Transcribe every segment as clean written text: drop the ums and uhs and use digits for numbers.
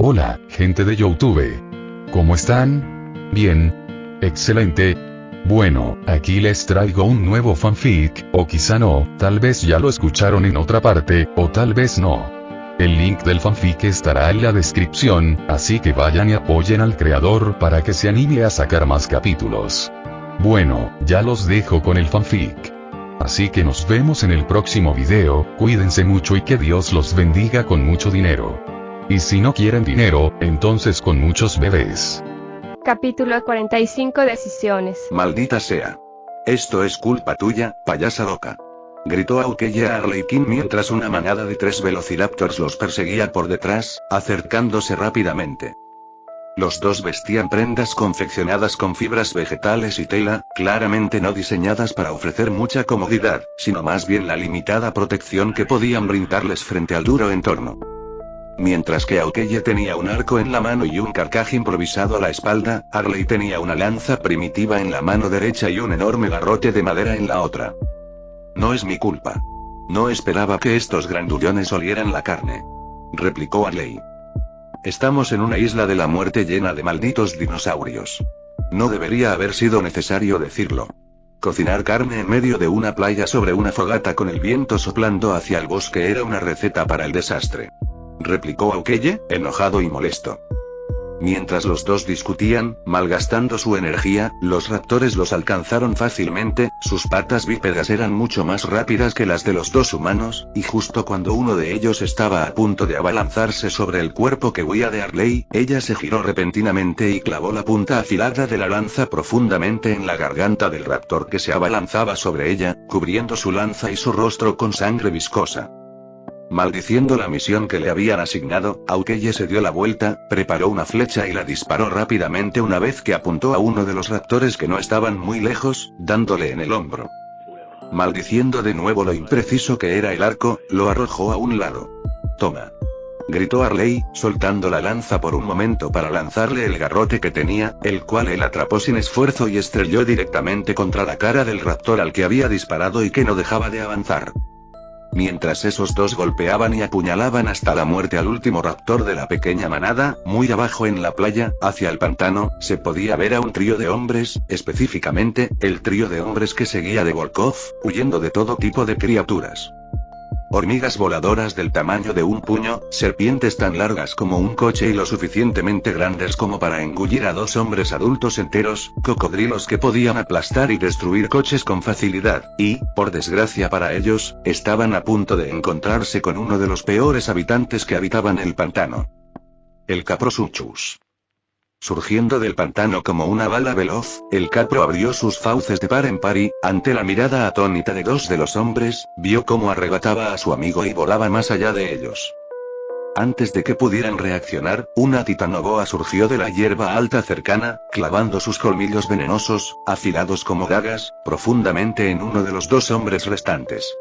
Hola, gente de YouTube. ¿Cómo están? Bien. Excelente. Bueno, aquí les traigo un nuevo fanfic, o quizá no, tal vez ya lo escucharon en otra parte, o tal vez no. El link del fanfic estará en la descripción, así que vayan y apoyen al creador para que se anime a sacar más capítulos. Bueno, ya los dejo con el fanfic. Así que nos vemos en el próximo video, cuídense mucho y que Dios los bendiga con mucho dinero. Y si no quieren dinero, entonces con muchos bebés. Capítulo 45 Decisiones. Maldita sea. Esto es culpa tuya, payasa loca. Gritó Aukeye a Arlequín mientras una manada de 3 velociraptors los perseguía por detrás, acercándose rápidamente. Los dos vestían prendas confeccionadas con fibras vegetales y tela, claramente no diseñadas para ofrecer mucha comodidad, sino más bien la limitada protección que podían brindarles frente al duro entorno. Mientras que Aukeye tenía un arco en la mano y un carcaj improvisado a la espalda, Arley tenía una lanza primitiva en la mano derecha y un enorme garrote de madera en la otra. No es mi culpa. No esperaba que estos grandullones olieran la carne, replicó Arley. Estamos en una isla de la muerte llena de malditos dinosaurios. No debería haber sido necesario decirlo. Cocinar carne en medio de una playa sobre una fogata con el viento soplando hacia el bosque era una receta para el desastre, replicó Aukeye, enojado y molesto. Mientras los dos discutían, malgastando su energía, los raptores los alcanzaron fácilmente, sus patas bípedas eran mucho más rápidas que las de los dos humanos, y justo cuando uno de ellos estaba a punto de abalanzarse sobre el cuerpo que huía de Arley, ella se giró repentinamente y clavó la punta afilada de la lanza profundamente en la garganta del raptor que se abalanzaba sobre ella, cubriendo su lanza y su rostro con sangre viscosa. Maldiciendo la misión que le habían asignado, Aukeye se dio la vuelta, preparó una flecha y la disparó rápidamente una vez que apuntó a uno de los raptores que no estaban muy lejos, dándole en el hombro. Maldiciendo de nuevo lo impreciso que era el arco, lo arrojó a un lado. «Toma», gritó Arley, soltando la lanza por un momento para lanzarle el garrote que tenía, el cual él atrapó sin esfuerzo y estrelló directamente contra la cara del raptor al que había disparado y que no dejaba de avanzar. Mientras esos dos golpeaban y apuñalaban hasta la muerte al último raptor de la pequeña manada, muy abajo en la playa, hacia el pantano, se podía ver a un trío de hombres, específicamente, el trío de hombres que seguía de Volkov, huyendo de todo tipo de criaturas. Hormigas voladoras del tamaño de un puño, serpientes tan largas como un coche y lo suficientemente grandes como para engullir a 2 hombres adultos enteros, cocodrilos que podían aplastar y destruir coches con facilidad, y, por desgracia para ellos, estaban a punto de encontrarse con uno de los peores habitantes que habitaban el pantano. El Caprosuchus. Surgiendo del pantano como una bala veloz, el capro abrió sus fauces de par en par y, ante la mirada atónita de 2 de los hombres, vio cómo arrebataba a su amigo y volaba más allá de ellos. Antes de que pudieran reaccionar, una titanoboa surgió de la hierba alta cercana, clavando sus colmillos venenosos, afilados como dagas, profundamente en uno de los 2 hombres restantes.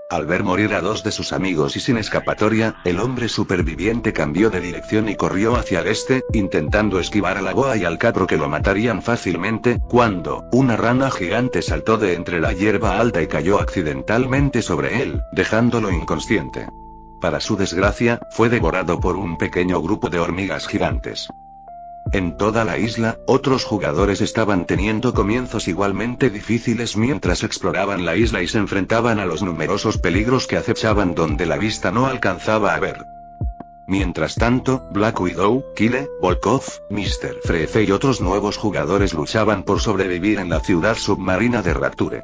Al ver morir a 2 de sus amigos y sin escapatoria, el hombre superviviente cambió de dirección y corrió hacia el este, intentando esquivar a la boa y al capro que lo matarían fácilmente, cuando, una rana gigante saltó de entre la hierba alta y cayó accidentalmente sobre él, dejándolo inconsciente. Para su desgracia, fue devorado por un pequeño grupo de hormigas gigantes. En toda la isla, otros jugadores estaban teniendo comienzos igualmente difíciles mientras exploraban la isla y se enfrentaban a los numerosos peligros que acechaban donde la vista no alcanzaba a ver. Mientras tanto, Black Widow, Kyle, Volkov, Mr. Freeze y otros nuevos jugadores luchaban por sobrevivir en la ciudad submarina de Rapture.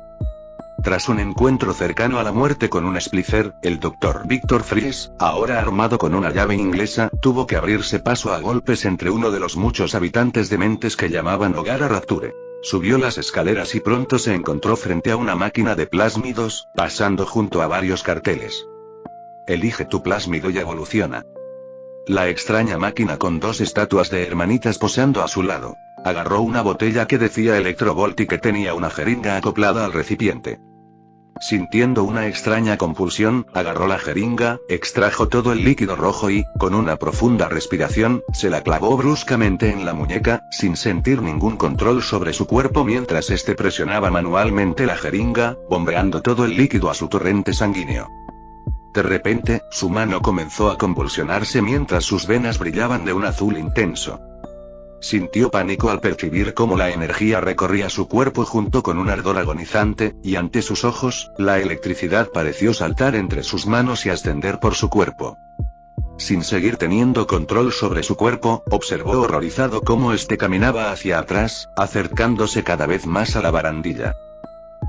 Tras un encuentro cercano a la muerte con un Splicer, el Dr. Victor Fries, ahora armado con una llave inglesa, tuvo que abrirse paso a golpes entre uno de los muchos habitantes dementes que llamaban hogar a Rapture. Subió las escaleras y pronto se encontró frente a una máquina de plásmidos, pasando junto a varios carteles. Elige tu plásmido y evoluciona. La extraña máquina con 2 estatuas de hermanitas posando a su lado. Agarró una botella que decía Electrovolt y que tenía una jeringa acoplada al recipiente. Sintiendo una extraña compulsión, agarró la jeringa, extrajo todo el líquido rojo y, con una profunda respiración, se la clavó bruscamente en la muñeca, sin sentir ningún control sobre su cuerpo mientras este presionaba manualmente la jeringa, bombeando todo el líquido a su torrente sanguíneo. De repente, su mano comenzó a convulsionarse mientras sus venas brillaban de un azul intenso. Sintió pánico al percibir cómo la energía recorría su cuerpo junto con un ardor agonizante, y ante sus ojos, la electricidad pareció saltar entre sus manos y ascender por su cuerpo. Sin seguir teniendo control sobre su cuerpo, observó horrorizado cómo este caminaba hacia atrás, acercándose cada vez más a la barandilla.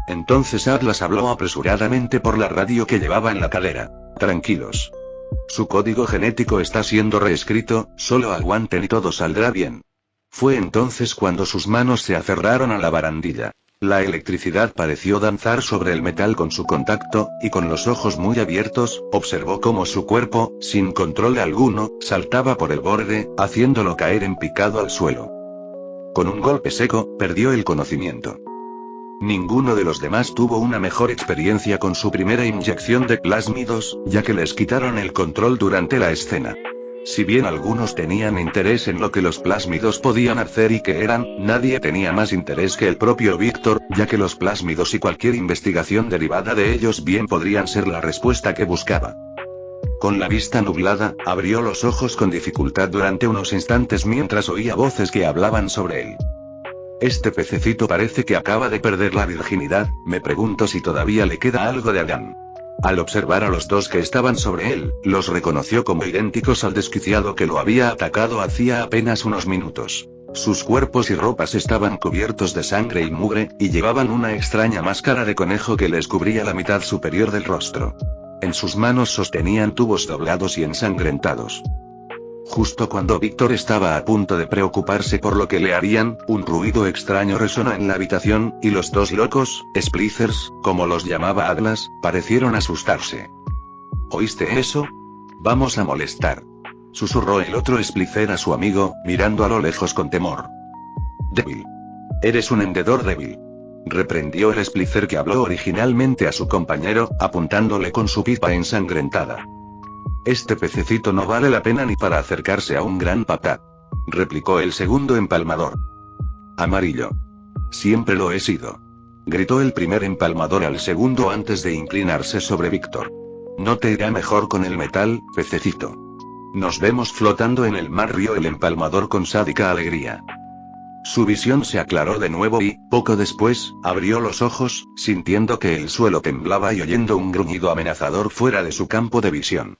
Entonces Atlas habló apresuradamente por la radio que llevaba en la cadera. Tranquilos. Su código genético está siendo reescrito, solo aguanten y todo saldrá bien. Fue entonces cuando sus manos se aferraron a la barandilla. La electricidad pareció danzar sobre el metal con su contacto, y con los ojos muy abiertos, observó cómo su cuerpo, sin control alguno, saltaba por el borde, haciéndolo caer en picado al suelo. Con un golpe seco, perdió el conocimiento. Ninguno de los demás tuvo una mejor experiencia con su primera inyección de plásmidos, ya que les quitaron el control durante la escena. Si bien algunos tenían interés en lo que los plásmidos podían hacer y que eran, nadie tenía más interés que el propio Víctor, ya que los plásmidos y cualquier investigación derivada de ellos bien podrían ser la respuesta que buscaba. Con la vista nublada, abrió los ojos con dificultad durante unos instantes mientras oía voces que hablaban sobre él. Este pececito parece que acaba de perder la virginidad, me pregunto si todavía le queda algo de Adán. Al observar a los dos que estaban sobre él, los reconoció como idénticos al desquiciado que lo había atacado hacía apenas unos minutos. Sus cuerpos y ropas estaban cubiertos de sangre y mugre, y llevaban una extraña máscara de conejo que les cubría la mitad superior del rostro. En sus manos sostenían tubos doblados y ensangrentados. Justo cuando Víctor estaba a punto de preocuparse por lo que le harían, un ruido extraño resonó en la habitación, y los dos locos, Splicers, como los llamaba Atlas, parecieron asustarse. ¿Oíste eso? Vamos a molestar. Susurró el otro Splicer a su amigo, mirando a lo lejos con temor. Débil. Eres un hendedor débil. Reprendió el Splicer que habló originalmente a su compañero, apuntándole con su pipa ensangrentada. Este pececito no vale la pena ni para acercarse a un gran papá. Replicó el segundo empalmador. Amarillo. Siempre lo he sido. Gritó el primer empalmador al segundo antes de inclinarse sobre Víctor. No te irá mejor con el metal, pececito. Nos vemos flotando en el mar, rió el empalmador con sádica alegría. Su visión se aclaró de nuevo y, poco después, abrió los ojos, sintiendo que el suelo temblaba y oyendo un gruñido amenazador fuera de su campo de visión.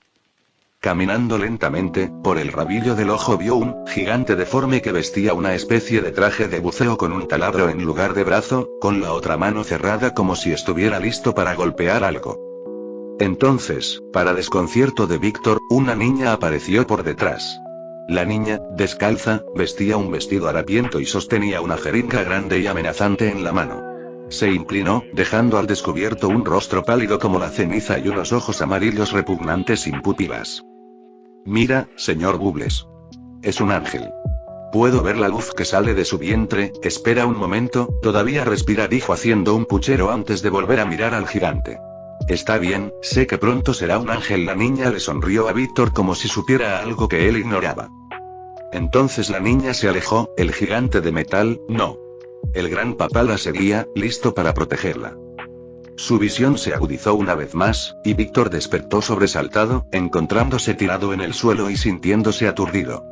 Caminando lentamente, por el rabillo del ojo vio un gigante deforme que vestía una especie de traje de buceo con un taladro en lugar de brazo, con la otra mano cerrada como si estuviera listo para golpear algo. Entonces, para desconcierto de Víctor, una niña apareció por detrás. La niña, descalza, vestía un vestido harapiento y sostenía una jeringa grande y amenazante en la mano. Se inclinó, dejando al descubierto un rostro pálido como la ceniza y unos ojos amarillos repugnantes sin pupilas. Mira, señor Bubbles. Es un ángel. Puedo ver la luz que sale de su vientre. Espera un momento, todavía respira, dijo haciendo un puchero antes de volver a mirar al gigante. Está bien, sé que pronto será un ángel. La niña le sonrió a Víctor como si supiera algo que él ignoraba. Entonces la niña se alejó, el gigante de metal, no. El gran papá la seguía, listo para protegerla. Su visión se agudizó una vez más, y Víctor despertó sobresaltado, encontrándose tirado en el suelo y sintiéndose aturdido.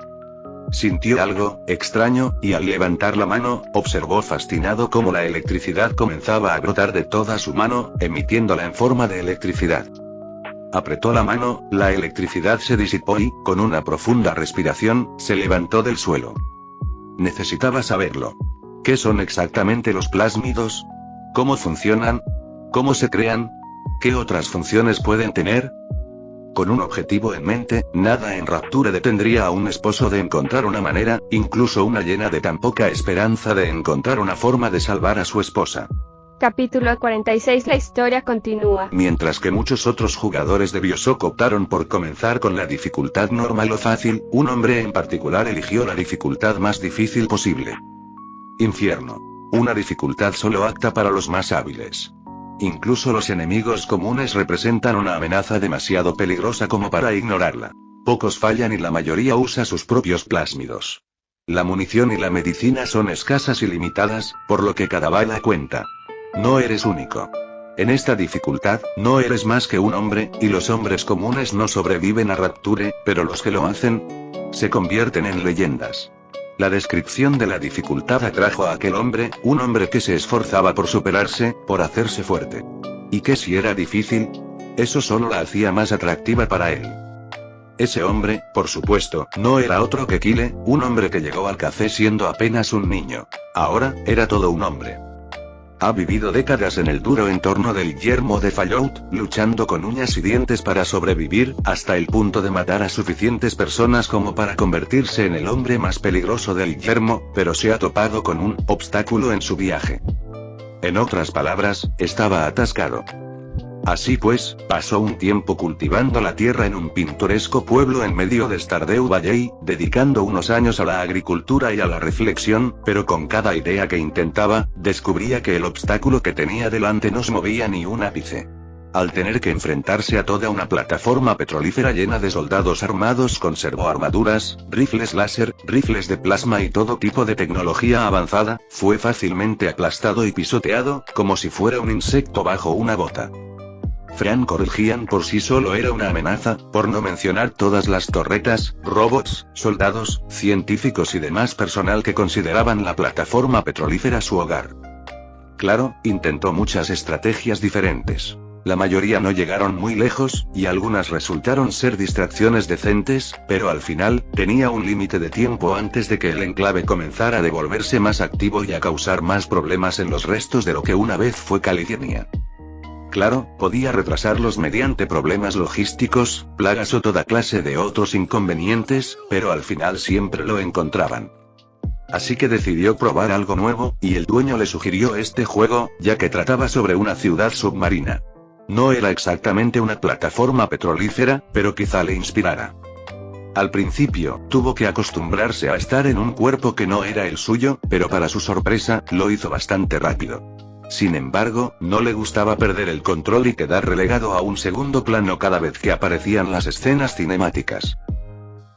Sintió algo extraño, y al levantar la mano, observó fascinado cómo la electricidad comenzaba a brotar de toda su mano, emitiéndola en forma de electricidad. Apretó la mano, la electricidad se disipó y, con una profunda respiración, se levantó del suelo. Necesitaba saberlo. ¿Qué son exactamente los plásmidos? ¿Cómo funcionan? ¿Cómo se crean? ¿Qué otras funciones pueden tener? Con un objetivo en mente, nada en Rapture detendría a un esposo de encontrar una manera, incluso una llena de tan poca esperanza de encontrar una forma de salvar a su esposa. Capítulo 46. La historia continúa. Mientras que muchos otros jugadores de Bioshock optaron por comenzar con la dificultad normal o fácil, un hombre en particular eligió la dificultad más difícil posible. Infierno. Una dificultad solo apta para los más hábiles. Incluso los enemigos comunes representan una amenaza demasiado peligrosa como para ignorarla. Pocos fallan y la mayoría usa sus propios plásmidos. La munición y la medicina son escasas y limitadas, por lo que cada bala cuenta. No eres único. En esta dificultad, no eres más que un hombre, y los hombres comunes no sobreviven a Rapture, pero los que lo hacen, se convierten en leyendas. La descripción de la dificultad atrajo a aquel hombre, un hombre que se esforzaba por superarse, por hacerse fuerte. ¿Y qué si era difícil? Eso solo la hacía más atractiva para él. Ese hombre, por supuesto, no era otro que Kyle, un hombre que llegó al café siendo apenas un niño. Ahora, era todo un hombre. Ha vivido décadas en el duro entorno del yermo de Fallout, luchando con uñas y dientes para sobrevivir, hasta el punto de matar a suficientes personas como para convertirse en el hombre más peligroso del yermo, pero se ha topado con un obstáculo en su viaje. En otras palabras, estaba atascado. Así pues, pasó un tiempo cultivando la tierra en un pintoresco pueblo en medio de Stardew Valley, dedicando unos años a la agricultura y a la reflexión, pero con cada idea que intentaba, descubría que el obstáculo que tenía delante no se movía ni un ápice. Al tener que enfrentarse a toda una plataforma petrolífera llena de soldados armados con servoarmaduras, rifles láser, rifles de plasma y todo tipo de tecnología avanzada, fue fácilmente aplastado y pisoteado, como si fuera un insecto bajo una bota. Francorgian por sí solo era una amenaza, por no mencionar todas las torretas, robots, soldados, científicos y demás personal que consideraban la plataforma petrolífera su hogar. Claro, intentó muchas estrategias diferentes. La mayoría no llegaron muy lejos, y algunas resultaron ser distracciones decentes, pero al final, tenía un límite de tiempo antes de que el enclave comenzara a devolverse más activo y a causar más problemas en los restos de lo que una vez fue California. Claro, podía retrasarlos mediante problemas logísticos, plagas o toda clase de otros inconvenientes, pero al final siempre lo encontraban. Así que decidió probar algo nuevo, y el dueño le sugirió este juego, ya que trataba sobre una ciudad submarina. No era exactamente una plataforma petrolífera, pero quizá le inspirara. Al principio, tuvo que acostumbrarse a estar en un cuerpo que no era el suyo, pero para su sorpresa, lo hizo bastante rápido. Sin embargo, no le gustaba perder el control y quedar relegado a un segundo plano cada vez que aparecían las escenas cinemáticas.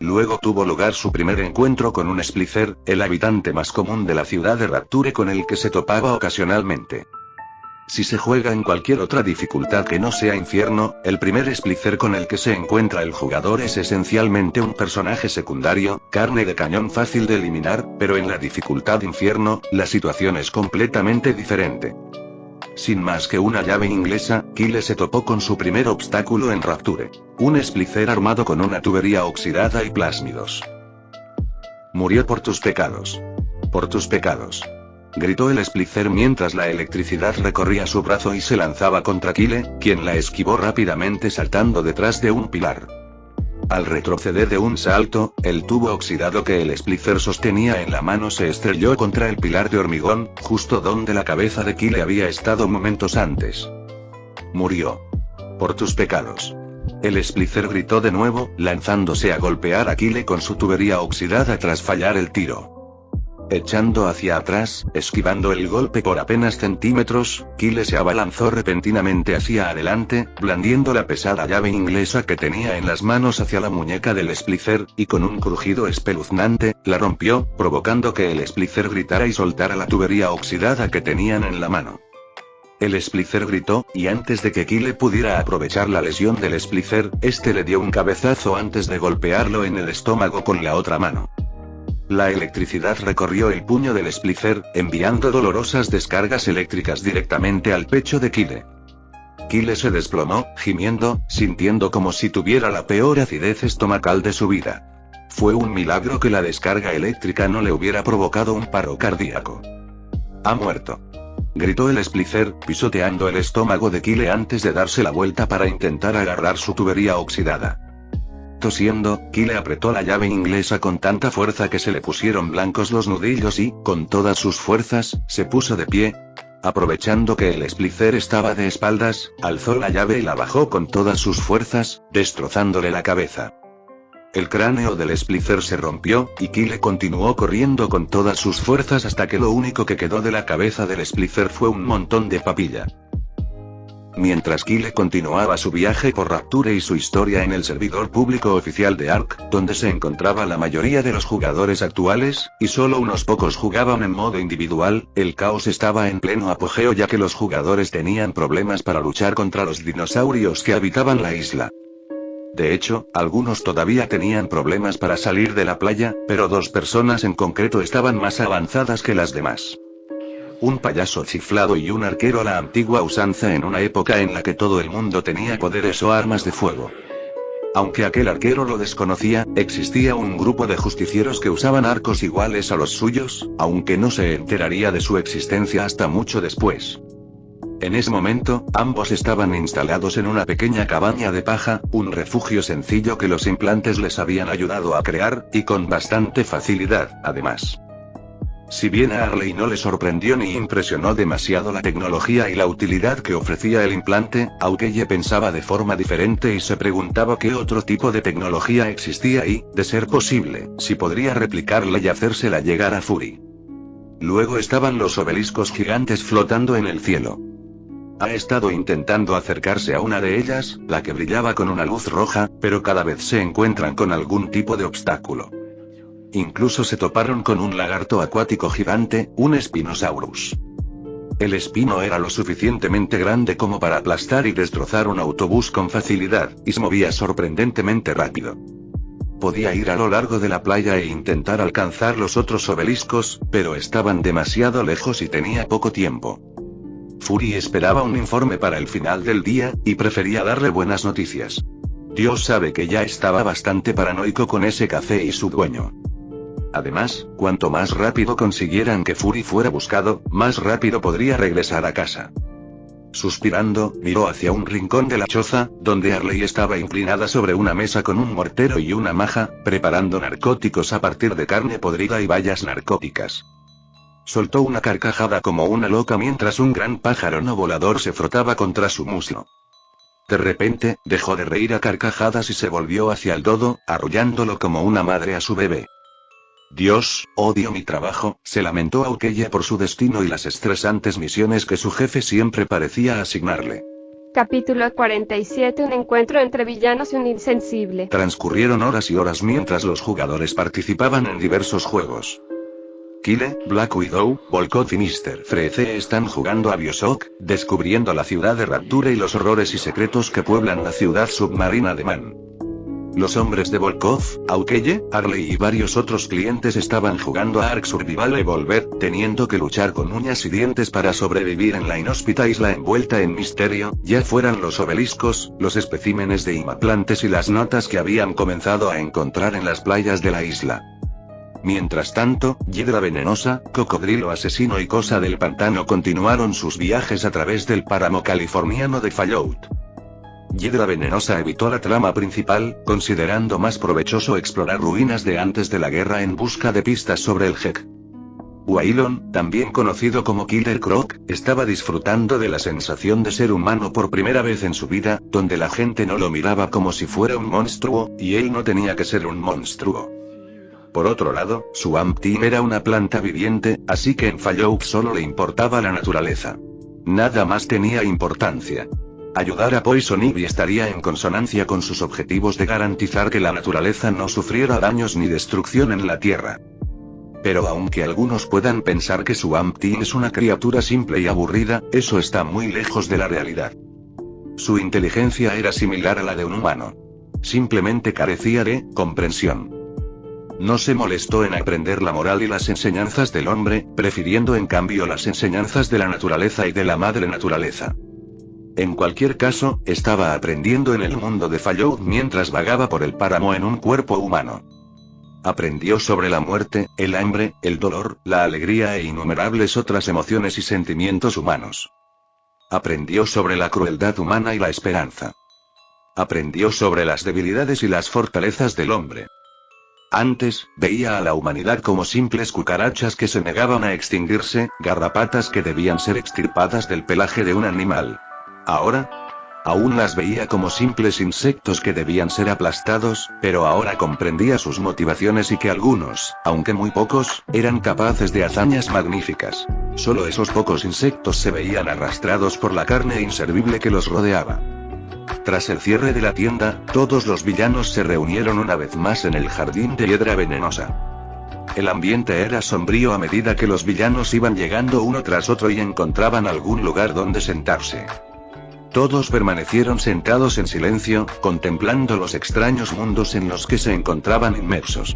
Luego tuvo lugar su primer encuentro con un Splicer, el habitante más común de la ciudad de Rapture con el que se topaba ocasionalmente. Si se juega en cualquier otra dificultad que no sea infierno, el primer Splicer con el que se encuentra el jugador es esencialmente un personaje secundario, carne de cañón fácil de eliminar, pero en la dificultad infierno, la situación es completamente diferente. Sin más que una llave inglesa, Kyle se topó con su primer obstáculo en Rapture. Un Splicer armado con una tubería oxidada y plásmidos. Murió por tus pecados. Por tus pecados. Gritó el Splicer mientras la electricidad recorría su brazo y se lanzaba contra Kyle, quien la esquivó rápidamente saltando detrás de un pilar. Al retroceder de un salto, el tubo oxidado que el Splicer sostenía en la mano se estrelló contra el pilar de hormigón, justo donde la cabeza de Kyle había estado momentos antes. Murió. Por tus pecados. El Splicer gritó de nuevo, lanzándose a golpear a Kyle con su tubería oxidada tras fallar el tiro. Echando hacia atrás, esquivando el golpe por apenas centímetros, Kyle se abalanzó repentinamente hacia adelante, blandiendo la pesada llave inglesa que tenía en las manos hacia la muñeca del Splicer, y con un crujido espeluznante, la rompió, provocando que el Splicer gritara y soltara la tubería oxidada que tenían en la mano. El Splicer gritó, y antes de que Kyle pudiera aprovechar la lesión del Splicer, este le dio un cabezazo antes de golpearlo en el estómago con la otra mano. La electricidad recorrió el puño del Splicer, enviando dolorosas descargas eléctricas directamente al pecho de Kyle. Kyle se desplomó, gimiendo, sintiendo como si tuviera la peor acidez estomacal de su vida. Fue un milagro que la descarga eléctrica no le hubiera provocado un paro cardíaco. Ha muerto. Gritó el Splicer, pisoteando el estómago de Kyle antes de darse la vuelta para intentar agarrar su tubería oxidada. Tosiendo, Kyle apretó la llave inglesa con tanta fuerza que se le pusieron blancos los nudillos y, con todas sus fuerzas, se puso de pie. Aprovechando que el Splicer estaba de espaldas, alzó la llave y la bajó con todas sus fuerzas, destrozándole la cabeza. El cráneo del Splicer se rompió, y Kyle continuó corriendo con todas sus fuerzas hasta que lo único que quedó de la cabeza del Splicer fue un montón de papilla. mientras Kyle continuaba su viaje por Rapture y su historia en el servidor público oficial de Ark, donde se encontraba la mayoría de los jugadores actuales, y solo unos pocos jugaban en modo individual, el caos estaba en pleno apogeo ya que los jugadores tenían problemas para luchar contra los dinosaurios que habitaban la isla. De hecho, algunos todavía tenían problemas para salir de la playa, pero 2 personas en concreto estaban más avanzadas que las demás. Un payaso chiflado y un arquero a la antigua usanza en una época en la que todo el mundo tenía poderes o armas de fuego. Aunque aquel arquero lo desconocía, existía un grupo de justicieros que usaban arcos iguales a los suyos, aunque no se enteraría de su existencia hasta mucho después. En ese momento, ambos estaban instalados en una pequeña cabaña de paja, un refugio sencillo que los implantes les habían ayudado a crear, y con bastante facilidad, además. Si bien a Arley no le sorprendió ni impresionó demasiado la tecnología y la utilidad que ofrecía el implante, Aukeye pensaba de forma diferente y se preguntaba qué otro tipo de tecnología existía y, de ser posible, si podría replicarla y hacérsela llegar a Fury. Luego estaban los obeliscos gigantes flotando en el cielo. Ha estado intentando acercarse a una de ellas, la que brillaba con una luz roja, pero cada vez se encuentran con algún tipo de obstáculo. Incluso se toparon con un lagarto acuático gigante, un Spinosaurus. El espino era lo suficientemente grande como para aplastar y destrozar un autobús con facilidad, y se movía sorprendentemente rápido. Podía ir a lo largo de la playa e intentar alcanzar los otros obeliscos, pero estaban demasiado lejos y tenía poco tiempo. Fury esperaba un informe para el final del día, y prefería darle buenas noticias. Dios sabe que ya estaba bastante paranoico con ese café y su dueño. Además, cuanto más rápido consiguieran que Fury fuera buscado, más rápido podría regresar a casa. Suspirando, miró hacia un rincón de la choza, donde Arley estaba inclinada sobre una mesa con un mortero y una maja, preparando narcóticos a partir de carne podrida y bayas narcóticas. Soltó una carcajada como una loca mientras un gran pájaro no volador se frotaba contra su muslo. De repente, dejó de reír a carcajadas y se volvió hacia el dodo, arrullándolo como una madre a su bebé. Dios, odio mi trabajo, se lamentó Aukeye por su destino y las estresantes misiones que su jefe siempre parecía asignarle. Capítulo 47. Un encuentro entre villanos y un insensible. Transcurrieron horas y horas mientras los jugadores participaban en diversos juegos. Kyle, Black Widow, Volkov y Mr. Freeze están jugando a Bioshock, descubriendo la ciudad de Rapture y los horrores y secretos que pueblan la ciudad submarina de Man. Los hombres de Volkov, Aukeye, Arley y varios otros clientes estaban jugando a Ark Survival Evolved, teniendo que luchar con uñas y dientes para sobrevivir en la inhóspita isla envuelta en misterio, ya fueran los obeliscos, los especímenes de implantes y las notas que habían comenzado a encontrar en las playas de la isla. Mientras tanto, Hiedra Venenosa, Cocodrilo Asesino y Cosa del Pantano continuaron sus viajes a través del páramo californiano de Fallout. Hiedra Venenosa evitó la trama principal, considerando más provechoso explorar ruinas de antes de la guerra en busca de pistas sobre el Heck. Waylon, también conocido como Killer Croc, estaba disfrutando de la sensación de ser humano por primera vez en su vida, donde la gente no lo miraba como si fuera un monstruo, y él no tenía que ser un monstruo. Por otro lado, Swamp Thing era una planta viviente, así que en Fallout solo le importaba la naturaleza. Nada más tenía importancia. Ayudar a Poison Ivy estaría en consonancia con sus objetivos de garantizar que la naturaleza no sufriera daños ni destrucción en la Tierra. Pero aunque algunos puedan pensar que Swamp Thing es una criatura simple y aburrida, eso está muy lejos de la realidad. Su inteligencia era similar a la de un humano. Simplemente carecía de comprensión. No se molestó en aprender la moral y las enseñanzas del hombre, prefiriendo en cambio las enseñanzas de la naturaleza y de la madre naturaleza. En cualquier caso, estaba aprendiendo en el mundo de Fallout mientras vagaba por el páramo en un cuerpo humano. Aprendió sobre la muerte, el hambre, el dolor, la alegría e innumerables otras emociones y sentimientos humanos. Aprendió sobre la crueldad humana y la esperanza. Aprendió sobre las debilidades y las fortalezas del hombre. Antes, veía a la humanidad como simples cucarachas que se negaban a extinguirse, garrapatas que debían ser extirpadas del pelaje de un animal. Ahora, Aún las veía como simples insectos que debían ser aplastados, pero ahora comprendía sus motivaciones y que algunos, aunque muy pocos, eran capaces de hazañas magníficas. Solo esos pocos insectos se veían arrastrados por la carne inservible que los rodeaba. Tras el cierre de la tienda, todos los villanos se reunieron una vez más en el jardín de Hiedra Venenosa. El ambiente era sombrío a medida que los villanos iban llegando uno tras otro y encontraban algún lugar donde sentarse. Todos permanecieron sentados en silencio, contemplando los extraños mundos en los que se encontraban inmersos.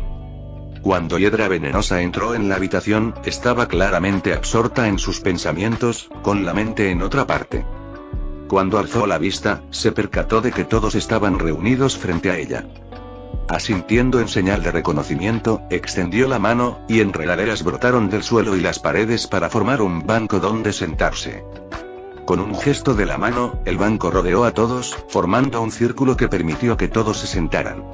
Cuando Hiedra Venenosa entró en la habitación, estaba claramente absorta en sus pensamientos, con la mente en otra parte. Cuando alzó la vista, se percató de que todos estaban reunidos frente a ella. Asintiendo en señal de reconocimiento, extendió la mano, y enredaderas brotaron del suelo y las paredes para formar un banco donde sentarse. Con un gesto de la mano, el banco rodeó a todos, formando un círculo que permitió que todos se sentaran.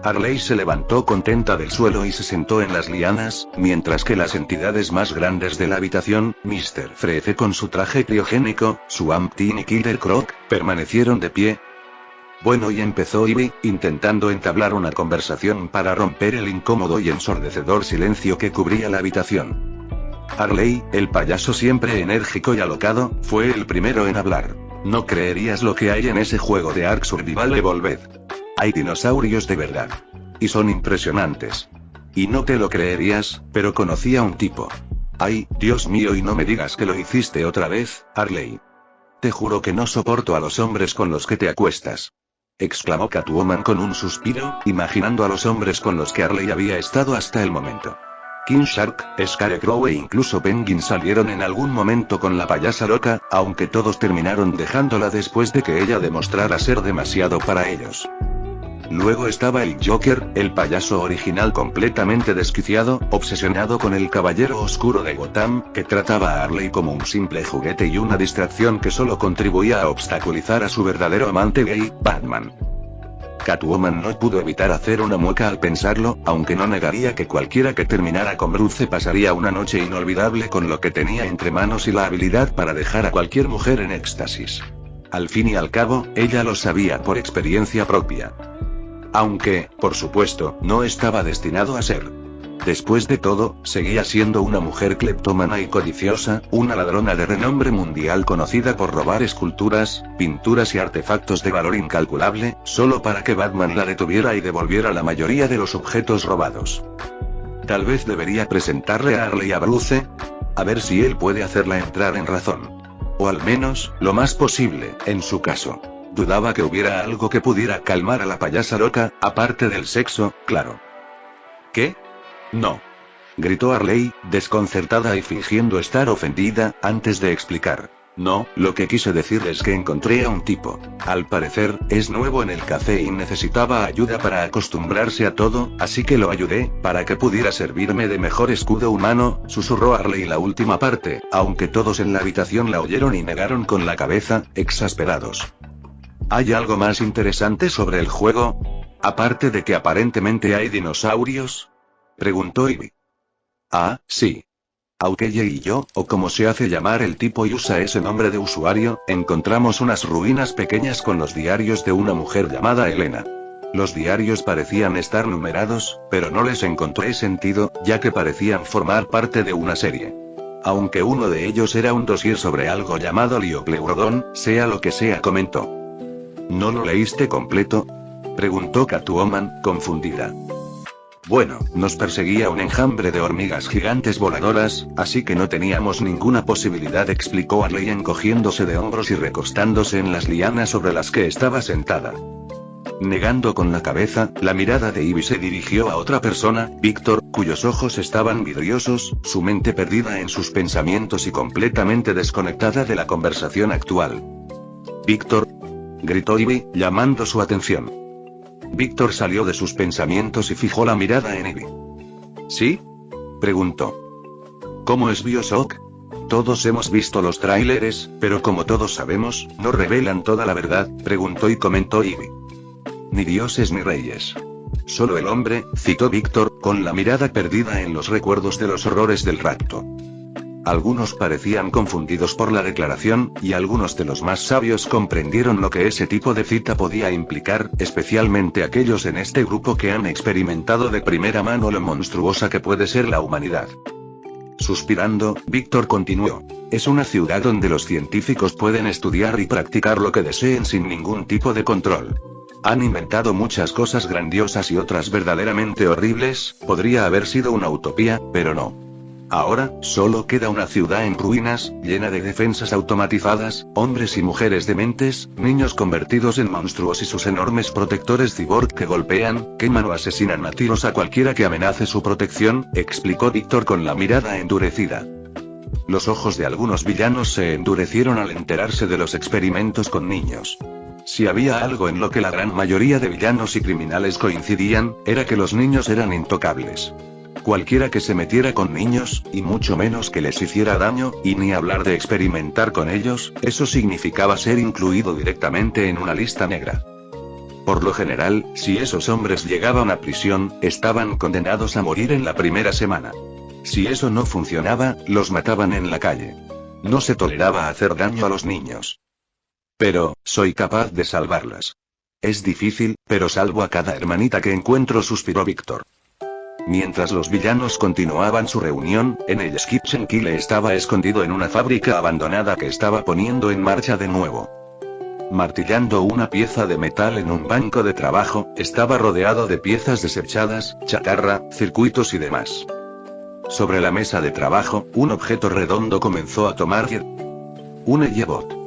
Arley se levantó contenta del suelo y se sentó en las lianas, mientras que las entidades más grandes de la habitación, Mr. Freeze con su traje criogénico, Swamp Thing y Killer Croc, permanecieron de pie. Bueno, y empezó Ivy, intentando entablar una conversación para romper el incómodo y ensordecedor silencio que cubría la habitación. Arley, el payaso siempre enérgico y alocado, fue el primero en hablar. No creerías lo que hay en ese juego de Ark Survival Evolved. Hay dinosaurios de verdad. Y son impresionantes. Y no te lo creerías, pero conocí a un tipo. Ay, Dios mío, y no me digas que lo hiciste otra vez, Arley. Te juro que no soporto a los hombres con los que te acuestas. Exclamó Catwoman con un suspiro, imaginando a los hombres con los que Arley había estado hasta el momento. King Shark, Scarecrow e incluso Penguin salieron en algún momento con la payasa loca, aunque todos terminaron dejándola después de que ella demostrara ser demasiado para ellos. Luego estaba el Joker, el payaso original completamente desquiciado, obsesionado con el caballero oscuro de Gotham, que trataba a Harley como un simple juguete y una distracción que solo contribuía a obstaculizar a su verdadero amante gay, Batman. Catwoman no pudo evitar hacer una mueca al pensarlo, aunque no negaría que cualquiera que terminara con Bruce pasaría una noche inolvidable con lo que tenía entre manos y la habilidad para dejar a cualquier mujer en éxtasis. Al fin y al cabo, ella lo sabía por experiencia propia. Aunque, por supuesto, no estaba destinado a ser. Después de todo, seguía siendo una mujer cleptómana y codiciosa, una ladrona de renombre mundial conocida por robar esculturas, pinturas y artefactos de valor incalculable, solo para que Batman la detuviera y devolviera la mayoría de los objetos robados. Tal vez debería presentarle a Harley a Bruce, a ver si él puede hacerla entrar en razón. O al menos, lo más posible, en su caso. Dudaba que hubiera algo que pudiera calmar a la payasa loca, aparte del sexo, claro. ¿Qué? No. Gritó Harley, desconcertada y fingiendo estar ofendida, antes de explicar. No, lo que quise decir es que encontré a un tipo. Al parecer, es nuevo en el café y necesitaba ayuda para acostumbrarse a todo, así que lo ayudé, para que pudiera servirme de mejor escudo humano, susurró Harley la última parte, aunque todos en la habitación la oyeron y negaron con la cabeza, exasperados. ¿Hay algo más interesante sobre el juego? Aparte de que aparentemente hay dinosaurios, preguntó Ivy. Ah, sí. Aukeye y yo, o como se hace llamar el tipo y usa ese nombre de usuario, encontramos unas ruinas pequeñas con los diarios de una mujer llamada Elena. Los diarios parecían estar numerados, pero no les encontré sentido, ya que parecían formar parte de una serie. Aunque uno de ellos era un dossier sobre algo llamado Liopleurodon, sea lo que sea, comentó. ¿No lo leíste completo?, preguntó Catwoman, confundida. Bueno, nos perseguía un enjambre de hormigas gigantes voladoras, así que no teníamos ninguna posibilidad, explicó Harley encogiéndose de hombros y recostándose en las lianas sobre las que estaba sentada. Negando con la cabeza, la mirada de Ivy se dirigió a otra persona, Víctor, cuyos ojos estaban vidriosos, su mente perdida en sus pensamientos y completamente desconectada de la conversación actual. «Víctor», gritó Ivy, llamando su atención. Víctor salió de sus pensamientos y fijó la mirada en Ivy. ¿Sí?, preguntó. ¿Cómo es Bioshock? Todos hemos visto los tráileres, pero como todos sabemos, no revelan toda la verdad, preguntó y comentó Ivy. Ni dioses ni reyes. Solo el hombre, citó Víctor, con la mirada perdida en los recuerdos de los horrores del rapto. Algunos parecían confundidos por la declaración, y algunos de los más sabios comprendieron lo que ese tipo de cita podía implicar, especialmente aquellos en este grupo que han experimentado de primera mano lo monstruosa que puede ser la humanidad. Suspirando, Víctor continuó. Es una ciudad donde los científicos pueden estudiar y practicar lo que deseen sin ningún tipo de control. Han inventado muchas cosas grandiosas y otras verdaderamente horribles, podría haber sido una utopía, pero no. Ahora, solo queda una ciudad en ruinas, llena de defensas automatizadas, hombres y mujeres dementes, niños convertidos en monstruos y sus enormes protectores cyborg que golpean, queman o asesinan a tiros a cualquiera que amenace su protección, explicó Víctor con la mirada endurecida. Los ojos de algunos villanos se endurecieron al enterarse de los experimentos con niños. Si había algo en lo que la gran mayoría de villanos y criminales coincidían, era que los niños eran intocables. Cualquiera que se metiera con niños, y mucho menos que les hiciera daño, y ni hablar de experimentar con ellos, eso significaba ser incluido directamente en una lista negra. Por lo general, si esos hombres llegaban a prisión, estaban condenados a morir en la primera semana. Si eso no funcionaba, los mataban en la calle. No se toleraba hacer daño a los niños. Pero, soy capaz de salvarlas. Es difícil, pero salvo a cada hermanita que encuentro, suspiró Víctor. Mientras los villanos continuaban su reunión, en el Kitchen Kyle estaba escondido en una fábrica abandonada que estaba poniendo en marcha de nuevo. Martillando una pieza de metal en un banco de trabajo, estaba rodeado de piezas desechadas, chatarra, circuitos y demás. Sobre la mesa de trabajo, un objeto redondo comenzó a tomar vida. Un Ellebot.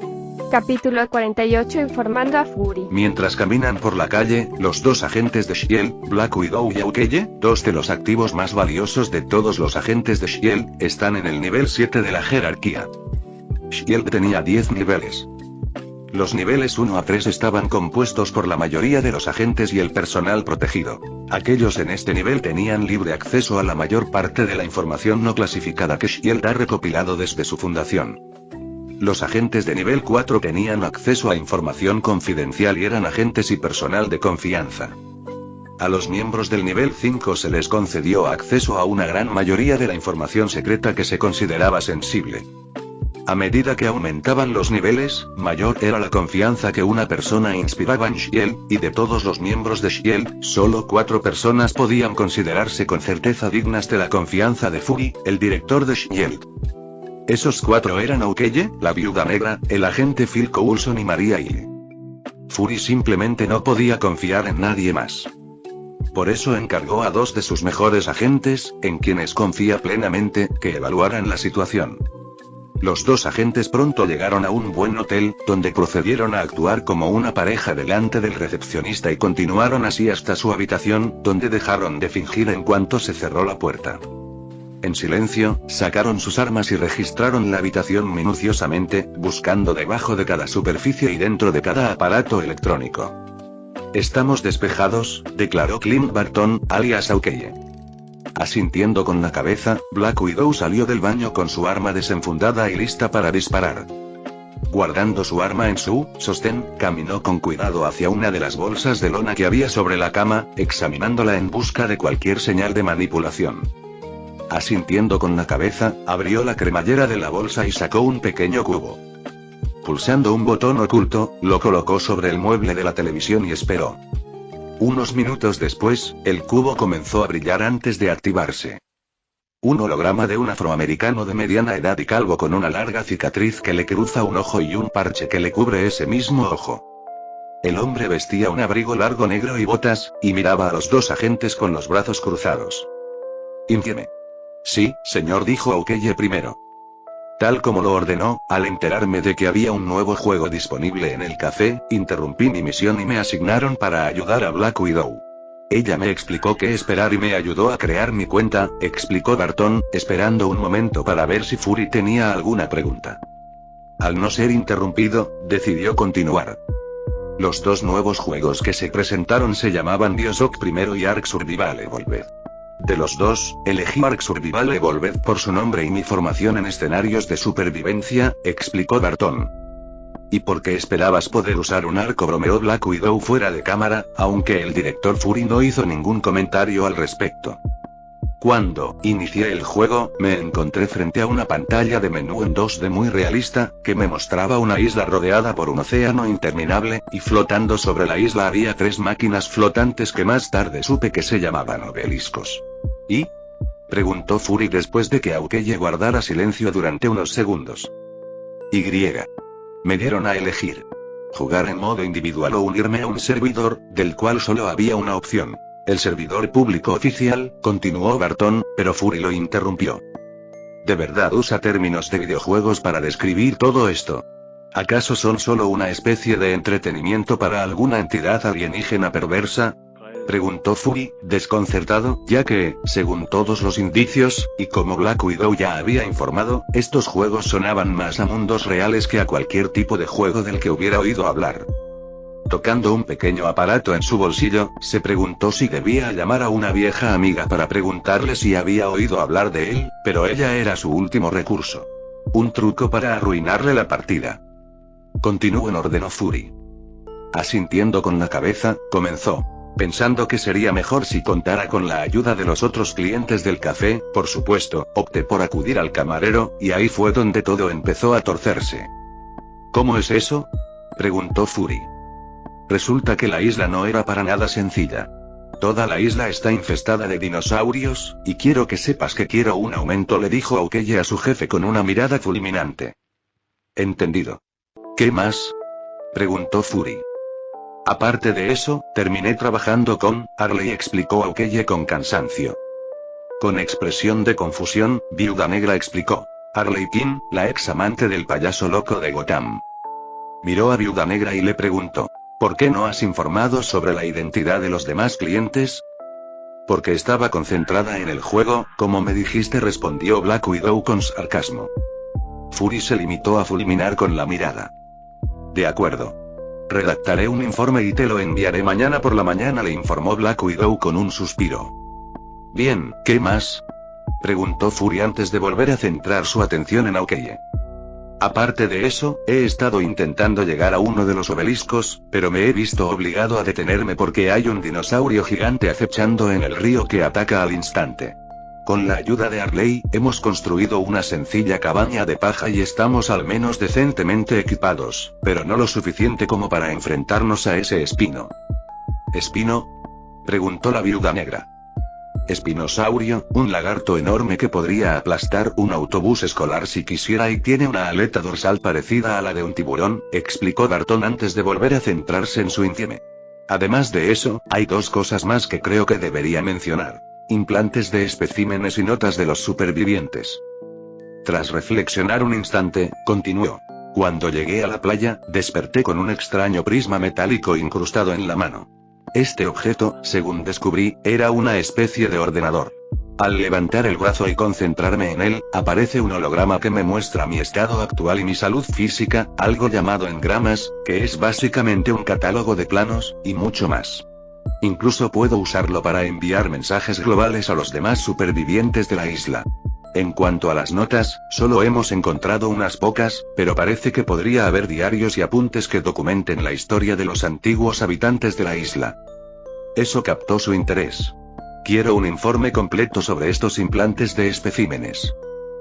Capítulo 48 informando a Fury. Mientras caminan por la calle, los dos agentes de S.H.I.E.L.D., Black Widow y Aukeye, dos de los activos más valiosos de todos los agentes de S.H.I.E.L.D., están en el nivel 7 de la jerarquía. S.H.I.E.L.D. tenía 10 niveles. Los niveles 1 a 3 estaban compuestos por la mayoría de los agentes y el personal protegido. Aquellos en este nivel tenían libre acceso a la mayor parte de la información no clasificada que S.H.I.E.L.D. ha recopilado desde su fundación. Los agentes de nivel 4 tenían acceso a información confidencial y eran agentes y personal de confianza. A los miembros del nivel 5 se les concedió acceso a una gran mayoría de la información secreta que se consideraba sensible. A medida que aumentaban los niveles, mayor era la confianza que una persona inspiraba en S.H.I.E.L.D., y de todos los miembros de S.H.I.E.L.D., solo 4 personas podían considerarse con certeza dignas de la confianza de Fury, el director de S.H.I.E.L.D. Esos 4 eran Aukeye, la Viuda Negra, el agente Phil Coulson y Maria Hill. Fury simplemente no podía confiar en nadie más. Por eso encargó a 2 de sus mejores agentes, en quienes confía plenamente, que evaluaran la situación. Los 2 agentes pronto llegaron a un buen hotel, donde procedieron a actuar como una pareja delante del recepcionista y continuaron así hasta su habitación, donde dejaron de fingir en cuanto se cerró la puerta. En silencio, sacaron sus armas y registraron la habitación minuciosamente, buscando debajo de cada superficie y dentro de cada aparato electrónico. Estamos despejados, declaró Clint Barton, alias Aukeye. Asintiendo con la cabeza, Black Widow salió del baño con su arma desenfundada y lista para disparar. Guardando su arma en su sostén, caminó con cuidado hacia una de las bolsas de lona que había sobre la cama, examinándola en busca de cualquier señal de manipulación. Asintiendo con la cabeza, abrió la cremallera de la bolsa y sacó un pequeño cubo. Pulsando un botón oculto, lo colocó sobre el mueble de la televisión y esperó. Unos minutos después, el cubo comenzó a brillar antes de activarse. Un holograma de un afroamericano de mediana edad y calvo con una larga cicatriz que le cruza un ojo y un parche que le cubre ese mismo ojo. El hombre vestía un abrigo largo negro y botas, y miraba a los 2 agentes con los brazos cruzados. «Ínfieme». «Sí, señor», dijo Aukeye primero. Tal como lo ordenó, al enterarme de que había un nuevo juego disponible en el café, interrumpí mi misión y me asignaron para ayudar a Black Widow. Ella me explicó qué esperar y me ayudó a crear mi cuenta, explicó Barton, esperando un momento para ver si Fury tenía alguna pregunta. Al no ser interrumpido, decidió continuar. Los 2 nuevos juegos que se presentaron se llamaban Bioshock primero y Ark Survival Evolved. De los 2, elegí Ark Survival Evolved por su nombre y mi formación en escenarios de supervivencia, explicó Barton. ¿Y por qué esperabas poder usar un arco?, bromeó Black Widow fuera de cámara, aunque el director Fury no hizo ningún comentario al respecto. Cuando inicié el juego, me encontré frente a una pantalla de menú en 2D muy realista, que me mostraba una isla rodeada por un océano interminable, y flotando sobre la isla había 3 máquinas flotantes que más tarde supe que se llamaban obeliscos. ¿Y? Preguntó Fury después de que Aukeye guardara silencio durante unos segundos. Y. Me dieron a elegir. Jugar en modo individual o unirme a un servidor, del cual solo había una opción. El servidor público oficial, continuó Barton, pero Fury lo interrumpió. ¿De verdad usa términos de videojuegos para describir todo esto? ¿Acaso son solo una especie de entretenimiento para alguna entidad alienígena perversa? Preguntó Fury, desconcertado, ya que, según todos los indicios, y como Black Widow ya había informado, estos juegos sonaban más a mundos reales que a cualquier tipo de juego del que hubiera oído hablar. Tocando un pequeño aparato en su bolsillo, se preguntó si debía llamar a una vieja amiga para preguntarle si había oído hablar de él, pero ella era su último recurso. Un truco para arruinarle la partida. Continúen, ordenó Fury. Asintiendo con la cabeza, comenzó. Pensando que sería mejor si contara con la ayuda de los otros clientes del café, por supuesto, opté por acudir al camarero, y ahí fue donde todo empezó a torcerse. ¿Cómo es eso?, preguntó Fury. Resulta que la isla no era para nada sencilla. Toda la isla está infestada de dinosaurios, y quiero que sepas que quiero un aumento, le dijo Aukeye a su jefe con una mirada fulminante. Entendido. ¿Qué más?, preguntó Fury. Aparte de eso, terminé trabajando con Harley, explicó Aukeye con cansancio. Con expresión de confusión, Viuda Negra explicó. Harley Quinn, la ex amante del payaso loco de Gotham. Miró a Viuda Negra y le preguntó. ¿Por qué no has informado sobre la identidad de los demás clientes? Porque estaba concentrada en el juego, como me dijiste, respondió Black Widow con sarcasmo. Fury se limitó a fulminar con la mirada. De acuerdo. Redactaré un informe y te lo enviaré mañana por la mañana, le informó Black Widow con un suspiro. Bien, ¿qué más?, preguntó Fury antes de volver a centrar su atención en Aukeye. Aparte de eso, he estado intentando llegar a uno de los obeliscos, pero me he visto obligado a detenerme porque hay un dinosaurio gigante acechando en el río que ataca al instante. Con la ayuda de Harley, hemos construido una sencilla cabaña de paja y estamos al menos decentemente equipados, pero no lo suficiente como para enfrentarnos a ese espino. ¿Espino?, preguntó la Viuda Negra. Espinosaurio, un lagarto enorme que podría aplastar un autobús escolar si quisiera y tiene una aleta dorsal parecida a la de un tiburón, explicó Barton antes de volver a centrarse en su insieme. Además de eso, hay 2 cosas más que creo que debería mencionar. Implantes de especímenes y notas de los supervivientes. Tras reflexionar un instante, continuó. Cuando llegué a la playa, desperté con un extraño prisma metálico incrustado en la mano. Este objeto, según descubrí, era una especie de ordenador. Al levantar el brazo y concentrarme en él, aparece un holograma que me muestra mi estado actual y mi salud física, algo llamado engramas, que es básicamente un catálogo de planos, y mucho más. Incluso puedo usarlo para enviar mensajes globales a los demás supervivientes de la isla. En cuanto a las notas, solo hemos encontrado unas pocas, pero parece que podría haber diarios y apuntes que documenten la historia de los antiguos habitantes de la isla. Eso captó su interés. Quiero un informe completo sobre estos implantes de especímenes.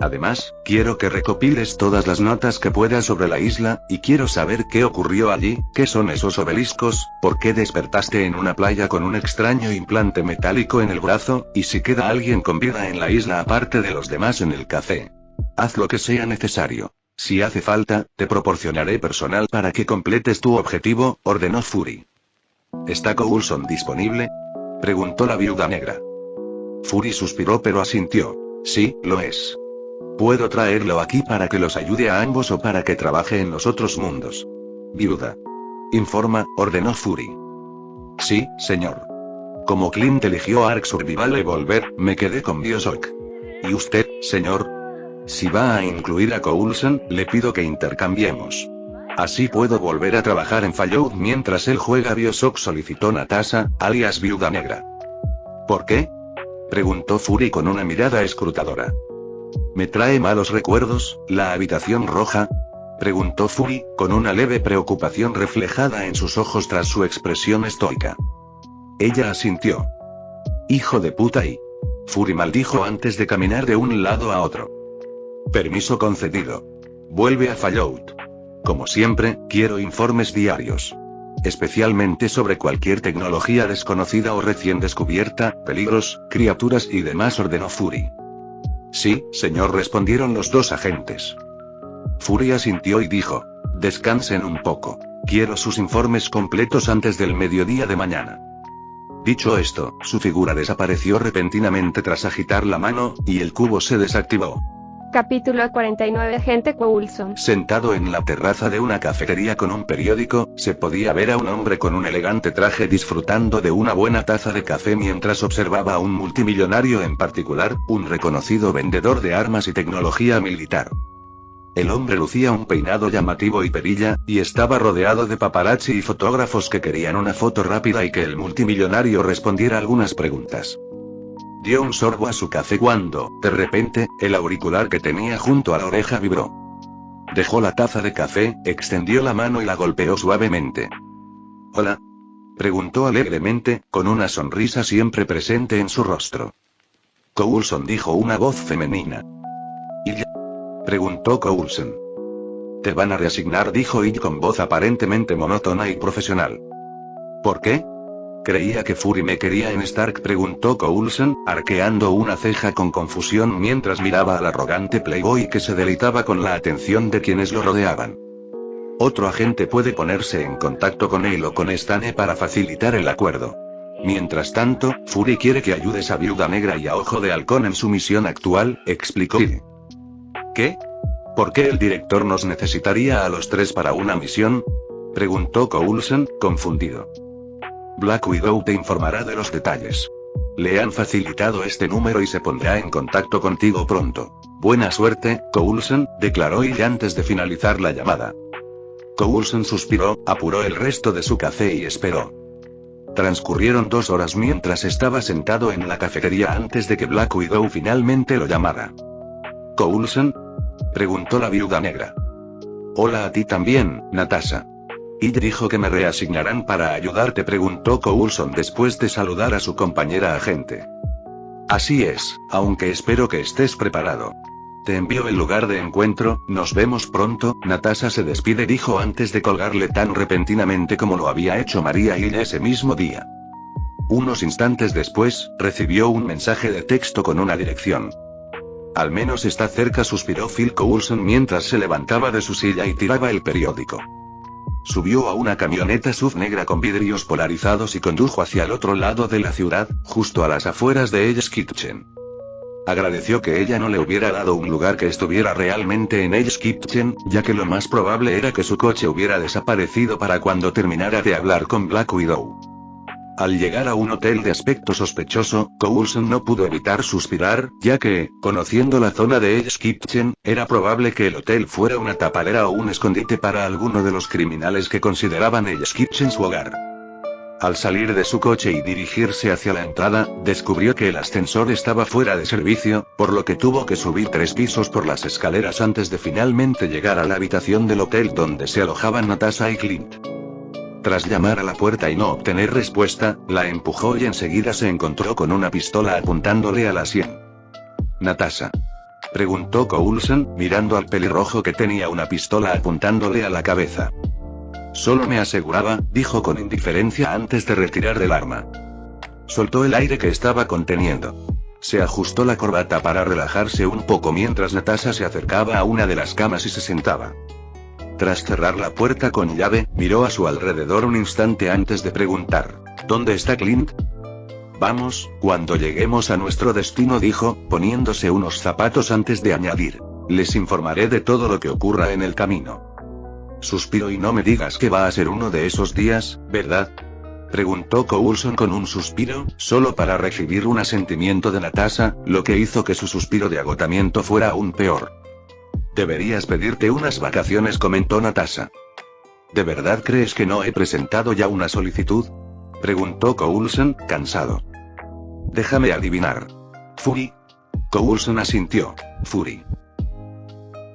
Además, quiero que recopiles todas las notas que puedas sobre la isla, y quiero saber qué ocurrió allí, qué son esos obeliscos, por qué despertaste en una playa con un extraño implante metálico en el brazo, y si queda alguien con vida en la isla aparte de los demás en el café. Haz lo que sea necesario. Si hace falta, te proporcionaré personal para que completes tu objetivo, ordenó Fury. ¿Está Coulson disponible?, preguntó la Viuda Negra. Fury suspiró pero asintió. Sí, lo es. Puedo traerlo aquí para que los ayude a ambos o para que trabaje en los otros mundos. Viuda. Informa, ordenó Fury. Sí, señor. Como Clint eligió Ark Survival Evolver, me quedé con Bioshock. ¿Y usted, señor? Si va a incluir a Coulson, le pido que intercambiemos. Así puedo volver a trabajar en Fallout mientras él juega Bioshock, solicitó Natasha, alias Viuda Negra. ¿Por qué?, preguntó Fury con una mirada escrutadora. ¿Me trae malos recuerdos, la habitación roja?, preguntó Fury, con una leve preocupación reflejada en sus ojos tras su expresión estoica. Ella asintió. Hijo de puta y... Fury maldijo antes de caminar de un lado a otro. Permiso concedido. Vuelve a Fallout. Como siempre, quiero informes diarios. Especialmente sobre cualquier tecnología desconocida o recién descubierta, peligros, criaturas y demás, ordenó Fury. Sí, señor, respondieron los dos agentes. Fury asintió y dijo: descansen un poco. Quiero sus informes completos antes del mediodía de mañana. Dicho esto, su figura desapareció repentinamente tras agitar la mano, y el cubo se desactivó. Capítulo 49. Agente Coulson. Sentado en la terraza de una cafetería con un periódico, se podía ver a un hombre con un elegante traje disfrutando de una buena taza de café mientras observaba a un multimillonario, en particular, un reconocido vendedor de armas y tecnología militar. El hombre lucía un peinado llamativo y perilla, y estaba rodeado de paparazzi y fotógrafos que querían una foto rápida y que el multimillonario respondiera algunas preguntas. Dio un sorbo a su café cuando, de repente, el auricular que tenía junto a la oreja vibró. Dejó la taza de café, extendió la mano y la golpeó suavemente. «¿Hola?», preguntó alegremente, con una sonrisa siempre presente en su rostro. «Coulson», dijo una voz femenina. «¿Y ya?», preguntó Coulson. «Te van a reasignar», dijo Id con voz aparentemente monótona y profesional. «¿Por qué?». «Creía que Fury me quería en Stark», preguntó Coulson, arqueando una ceja con confusión mientras miraba al arrogante playboy que se deleitaba con la atención de quienes lo rodeaban. «Otro agente puede ponerse en contacto con él o con Stane para facilitar el acuerdo. Mientras tanto, Fury quiere que ayudes a Viuda Negra y a Ojo de Halcón en su misión actual», explicó Id. «¿Qué? ¿Por qué el director nos necesitaría a los tres para una misión?», preguntó Coulson, confundido. «Black Widow te informará de los detalles. Le han facilitado este número y se pondrá en contacto contigo pronto. Buena suerte, Coulson», declaró Id antes de finalizar la llamada. Coulson suspiró, apuró el resto de su café y esperó. Transcurrieron 2 horas mientras estaba sentado en la cafetería antes de que Black Widow finalmente lo llamara. «¿Coulson?», preguntó la Viuda Negra. «Hola a ti también, Natasha. Id dijo que me reasignarán para ayudarte», preguntó Coulson después de saludar a su compañera agente. «Así es, aunque espero que estés preparado. Te envío el lugar de encuentro, nos vemos pronto». Natasha se despide, dijo antes de colgarle tan repentinamente como lo había hecho María Hill ese mismo día. Unos instantes después, recibió un mensaje de texto con una dirección. «Al menos está cerca», suspiró Phil Coulson mientras se levantaba de su silla y tiraba el periódico. Subió a una camioneta SUV negra con vidrios polarizados y condujo hacia el otro lado de la ciudad, justo a las afueras de Hell's Kitchen. Agradeció que ella no le hubiera dado un lugar que estuviera realmente en Hell's Kitchen, ya que lo más probable era que su coche hubiera desaparecido para cuando terminara de hablar con Black Widow. Al llegar a un hotel de aspecto sospechoso, Coulson no pudo evitar suspirar, ya que, conociendo la zona de Hell's Kitchen, era probable que el hotel fuera una tapadera o un escondite para alguno de los criminales que consideraban Hell's Kitchen su hogar. Al salir de su coche y dirigirse hacia la entrada, descubrió que el ascensor estaba fuera de servicio, por lo que tuvo que subir 3 pisos por las escaleras antes de finalmente llegar a la habitación del hotel donde se alojaban Natasha y Clint. Tras llamar a la puerta y no obtener respuesta, la empujó y enseguida se encontró con una pistola apuntándole a la sien. «¿Natasha?», preguntó Coulson, mirando al pelirrojo que tenía una pistola apuntándole a la cabeza. «Solo me aseguraba», dijo con indiferencia antes de retirar el arma. Soltó el aire que estaba conteniendo. Se ajustó la corbata para relajarse un poco mientras Natasha se acercaba a una de las camas y se sentaba. Tras cerrar la puerta con llave, miró a su alrededor un instante antes de preguntar: «¿Dónde está Clint?». «Vamos, cuando lleguemos a nuestro destino», dijo, poniéndose unos zapatos antes de añadir: «Les informaré de todo lo que ocurra en el camino». Suspiró. «Y no me digas que va a ser uno de esos días, ¿verdad?», preguntó Coulson con un suspiro, solo para recibir un asentimiento de Natasha, lo que hizo que su suspiro de agotamiento fuera aún peor. «Deberías pedirte unas vacaciones», comentó Natasha. «¿De verdad crees que no he presentado ya una solicitud?», preguntó Coulson, cansado. «Déjame adivinar. ¿Fury?». Coulson asintió. «Fury».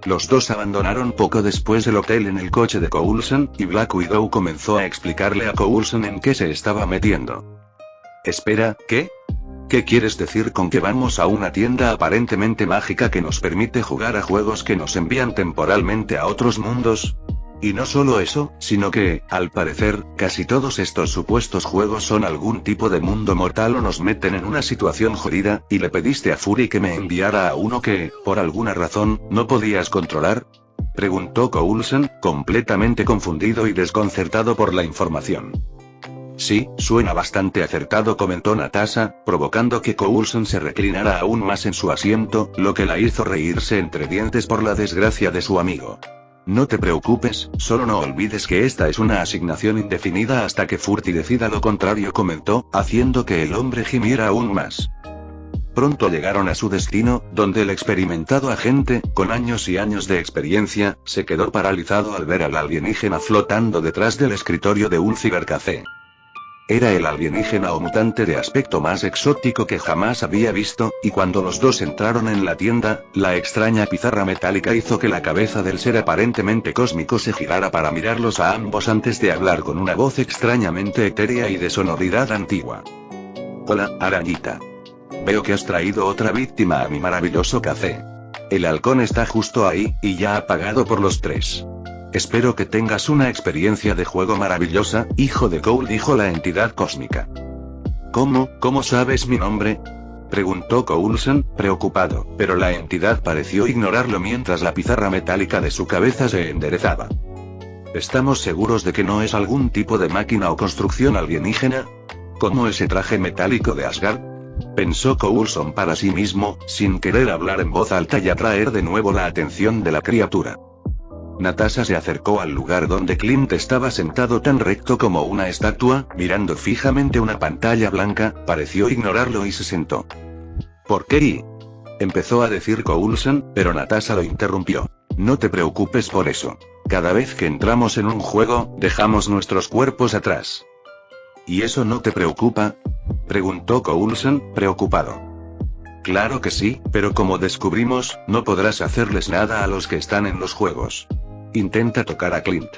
Los dos abandonaron poco después el hotel en el coche de Coulson, y Black Widow comenzó a explicarle a Coulson en qué se estaba metiendo. «Espera, ¿qué? ¿Qué quieres decir con que vamos a una tienda aparentemente mágica que nos permite jugar a juegos que nos envían temporalmente a otros mundos? Y no solo eso, sino que, al parecer, casi todos estos supuestos juegos son algún tipo de mundo mortal o nos meten en una situación jodida, y le pediste a Fury que me enviara a uno que, por alguna razón, no podías controlar? Preguntó Coulson, completamente confundido y desconcertado por la información. Sí, suena bastante acertado, comentó Natasha, provocando que Coulson se reclinara aún más en su asiento, lo que la hizo reírse entre dientes por la desgracia de su amigo. No te preocupes, solo no olvides que esta es una asignación indefinida hasta que Furty decida lo contrario, comentó, haciendo que el hombre gimiera aún más. Pronto llegaron a su destino, donde el experimentado agente, con años y años de experiencia, se quedó paralizado al ver al alienígena flotando detrás del escritorio de un cibercafé. Era el alienígena o mutante de aspecto más exótico que jamás había visto, y cuando los dos entraron en la tienda, la extraña pizarra metálica hizo que la cabeza del ser aparentemente cósmico se girara para mirarlos a ambos antes de hablar con una voz extrañamente etérea y de sonoridad antigua. Hola, arañita. Veo que has traído otra víctima a mi maravilloso café. El halcón está justo ahí, y ya ha pagado por los 3. Espero que tengas una experiencia de juego maravillosa, hijo de Cole, dijo la entidad cósmica. ¿Cómo sabes mi nombre? Preguntó Coulson, preocupado, pero la entidad pareció ignorarlo mientras la pizarra metálica de su cabeza se enderezaba. ¿Estamos seguros de que no es algún tipo de máquina o construcción alienígena? ¿Como ese traje metálico de Asgard? Pensó Coulson para sí mismo, sin querer hablar en voz alta y atraer de nuevo la atención de la criatura. Natasha se acercó al lugar donde Clint estaba sentado tan recto como una estatua, mirando fijamente una pantalla blanca, pareció ignorarlo y se sentó. ¿Por qué? Empezó a decir Coulson, pero Natasha lo interrumpió. No te preocupes por eso. Cada vez que entramos en un juego, dejamos nuestros cuerpos atrás. ¿Y eso no te preocupa? Preguntó Coulson, preocupado. Claro que sí, pero como descubrimos, no podrás hacerles nada a los que están en los juegos. Intenta tocar a Clint.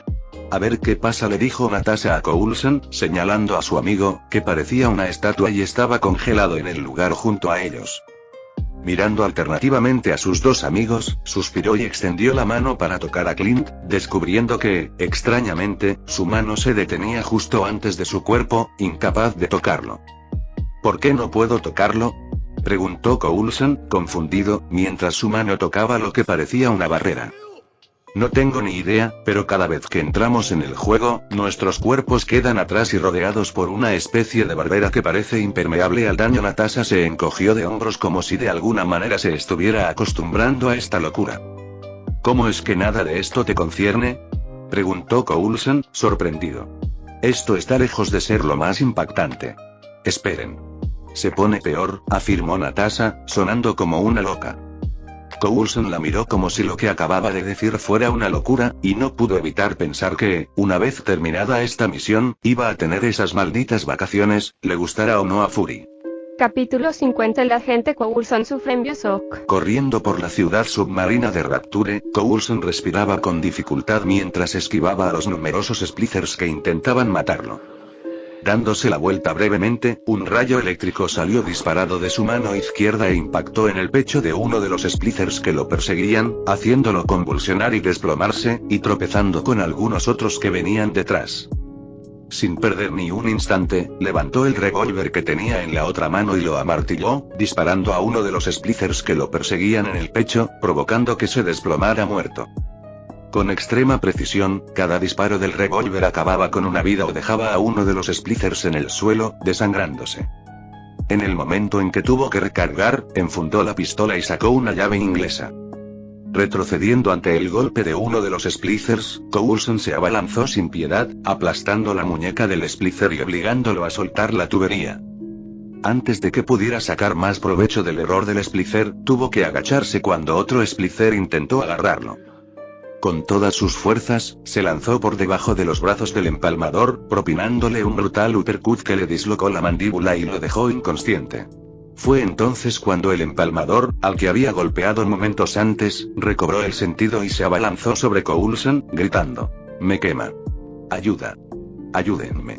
A ver qué pasa, le dijo Natasha a Coulson, señalando a su amigo, que parecía una estatua y estaba congelado en el lugar junto a ellos. Mirando alternativamente a sus dos amigos, suspiró y extendió la mano para tocar a Clint, descubriendo que, extrañamente, su mano se detenía justo antes de su cuerpo, incapaz de tocarlo. ¿Por qué no puedo tocarlo? Preguntó Coulson, confundido, mientras su mano tocaba lo que parecía una barrera. No tengo ni idea, pero cada vez que entramos en el juego, nuestros cuerpos quedan atrás y rodeados por una especie de barrera que parece impermeable al daño. Natasha se encogió de hombros como si de alguna manera se estuviera acostumbrando a esta locura. ¿Cómo es que nada de esto te concierne? Preguntó Coulson, sorprendido. Esto está lejos de ser lo más impactante. Esperen. Se pone peor, afirmó Natasha, sonando como una loca. Coulson la miró como si lo que acababa de decir fuera una locura, y no pudo evitar pensar que, una vez terminada esta misión, iba a tener esas malditas vacaciones, le gustara o no a Fury. Capítulo 50. El agente Coulson sufre en Bioshock. Corriendo por la ciudad submarina de Rapture, Coulson respiraba con dificultad mientras esquivaba a los numerosos Splicers que intentaban matarlo. Dándose la vuelta brevemente, un rayo eléctrico salió disparado de su mano izquierda e impactó en el pecho de uno de los Splicers que lo perseguían, haciéndolo convulsionar y desplomarse, y tropezando con algunos otros que venían detrás. Sin perder ni un instante, levantó el revólver que tenía en la otra mano y lo amartilló, disparando a uno de los Splicers que lo perseguían en el pecho, provocando que se desplomara muerto. Con extrema precisión, cada disparo del revólver acababa con una vida o dejaba a uno de los Splicers en el suelo, desangrándose. En el momento en que tuvo que recargar, enfundó la pistola y sacó una llave inglesa. Retrocediendo ante el golpe de uno de los Splicers, Coulson se abalanzó sin piedad, aplastando la muñeca del Splicer y obligándolo a soltar la tubería. Antes de que pudiera sacar más provecho del error del Splicer, tuvo que agacharse cuando otro Splicer intentó agarrarlo. Con todas sus fuerzas, se lanzó por debajo de los brazos del empalmador, propinándole un brutal uppercut que le dislocó la mandíbula y lo dejó inconsciente. Fue entonces cuando el empalmador, al que había golpeado momentos antes, recobró el sentido y se abalanzó sobre Coulson, gritando: «¡Me quema! ¡Ayuda! ¡Ayúdenme!».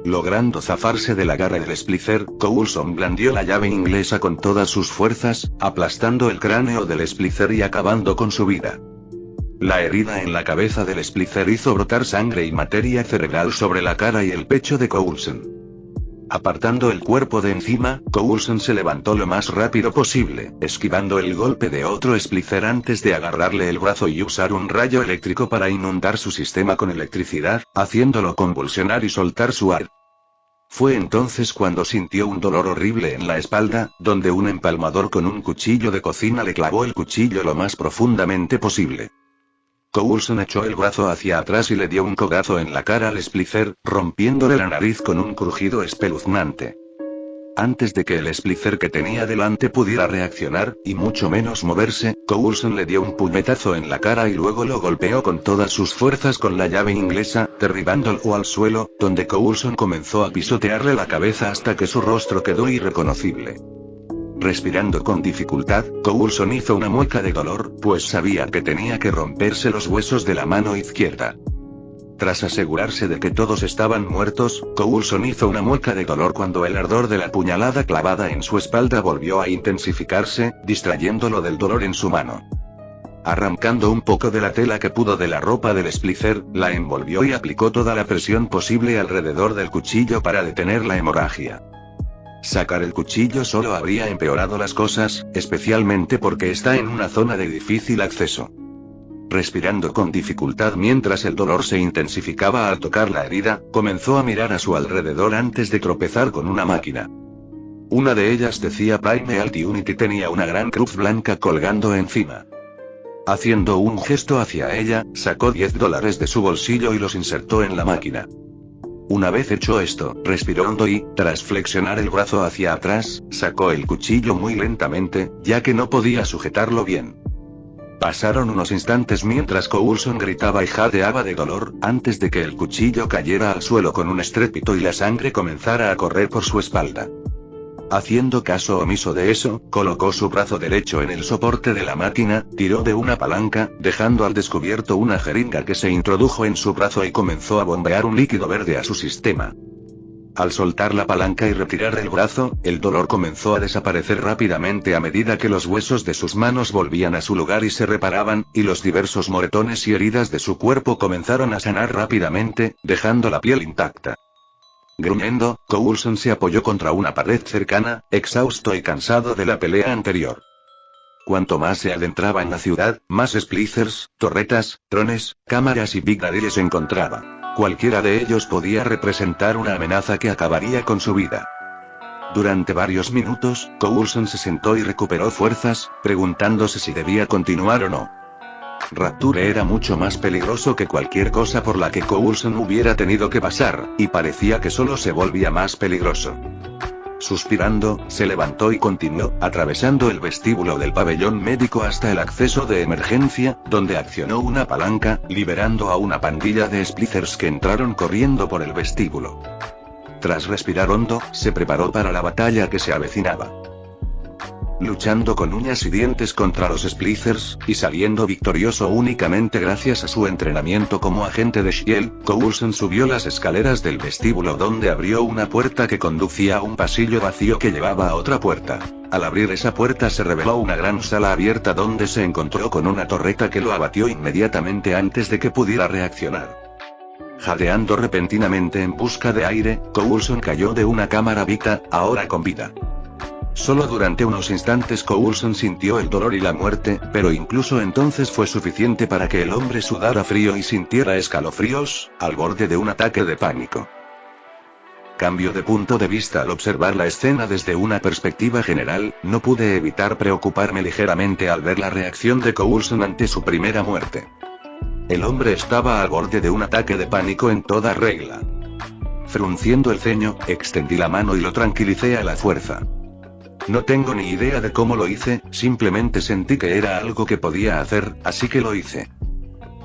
Logrando zafarse de la garra del Splicer, Coulson blandió la llave inglesa con todas sus fuerzas, aplastando el cráneo del Splicer y acabando con su vida. La herida en la cabeza del Splicer hizo brotar sangre y materia cerebral sobre la cara y el pecho de Coulson. Apartando el cuerpo de encima, Coulson se levantó lo más rápido posible, esquivando el golpe de otro Splicer antes de agarrarle el brazo y usar un rayo eléctrico para inundar su sistema con electricidad, haciéndolo convulsionar y soltar su ar. Fue entonces cuando sintió un dolor horrible en la espalda, donde un empalmador con un cuchillo de cocina le clavó el cuchillo lo más profundamente posible. Coulson echó el brazo hacia atrás y le dio un codazo en la cara al Splicer, rompiéndole la nariz con un crujido espeluznante. Antes de que el Splicer que tenía delante pudiera reaccionar, y mucho menos moverse, Coulson le dio un puñetazo en la cara y luego lo golpeó con todas sus fuerzas con la llave inglesa, derribándolo al suelo, donde Coulson comenzó a pisotearle la cabeza hasta que su rostro quedó irreconocible. Respirando con dificultad, Coulson hizo una mueca de dolor, pues sabía que tenía que romperse los huesos de la mano izquierda. Tras asegurarse de que todos estaban muertos, Coulson hizo una mueca de dolor cuando el ardor de la puñalada clavada en su espalda volvió a intensificarse, distrayéndolo del dolor en su mano. Arrancando un poco de la tela que pudo de la ropa del Splicer, la envolvió y aplicó toda la presión posible alrededor del cuchillo para detener la hemorragia. Sacar el cuchillo solo habría empeorado las cosas, especialmente porque está en una zona de difícil acceso. Respirando con dificultad mientras el dolor se intensificaba al tocar la herida, comenzó a mirar a su alrededor antes de tropezar con una máquina. Una de ellas decía Prime Alt Unity y tenía una gran cruz blanca colgando encima. Haciendo un gesto hacia ella, sacó $10 de su bolsillo y los insertó en la máquina. Una vez hecho esto, respiró hondo y, tras flexionar el brazo hacia atrás, sacó el cuchillo muy lentamente, ya que no podía sujetarlo bien. Pasaron unos instantes mientras Coulson gritaba y jadeaba de dolor, antes de que el cuchillo cayera al suelo con un estrépito y la sangre comenzara a correr por su espalda. Haciendo caso omiso de eso, colocó su brazo derecho en el soporte de la máquina, tiró de una palanca, dejando al descubierto una jeringa que se introdujo en su brazo y comenzó a bombear un líquido verde a su sistema. Al soltar la palanca y retirar el brazo, el dolor comenzó a desaparecer rápidamente a medida que los huesos de sus manos volvían a su lugar y se reparaban, y los diversos moretones y heridas de su cuerpo comenzaron a sanar rápidamente, dejando la piel intacta. Gruñendo, Coulson se apoyó contra una pared cercana, exhausto y cansado de la pelea anterior. Cuanto más se adentraba en la ciudad, más splicers, torretas, drones, cámaras y Big Daddy se encontraba. Cualquiera de ellos podía representar una amenaza que acabaría con su vida. Durante varios minutos, Coulson se sentó y recuperó fuerzas, preguntándose si debía continuar o no. Rapture era mucho más peligroso que cualquier cosa por la que Coulson hubiera tenido que pasar, y parecía que solo se volvía más peligroso. Suspirando, se levantó y continuó, atravesando el vestíbulo del pabellón médico hasta el acceso de emergencia, donde accionó una palanca, liberando a una pandilla de splicers que entraron corriendo por el vestíbulo. Tras respirar hondo, se preparó para la batalla que se avecinaba. Luchando con uñas y dientes contra los splicers, y saliendo victorioso únicamente gracias a su entrenamiento como agente de S.H.I.E.L.D., Coulson subió las escaleras del vestíbulo donde abrió una puerta que conducía a un pasillo vacío que llevaba a otra puerta. Al abrir esa puerta se reveló una gran sala abierta donde se encontró con una torreta que lo abatió inmediatamente antes de que pudiera reaccionar. Jadeando repentinamente en busca de aire, Coulson cayó de una cámara Vita, ahora con vida. Solo durante unos instantes Coulson sintió el dolor y la muerte, pero incluso entonces fue suficiente para que el hombre sudara frío y sintiera escalofríos, al borde de un ataque de pánico. Cambio de punto de vista al observar la escena desde una perspectiva general, no pude evitar preocuparme ligeramente al ver la reacción de Coulson ante su primera muerte. El hombre estaba al borde de un ataque de pánico en toda regla. Frunciendo el ceño, extendí la mano y lo tranquilicé a la fuerza. No tengo ni idea de cómo lo hice, simplemente sentí que era algo que podía hacer, así que lo hice.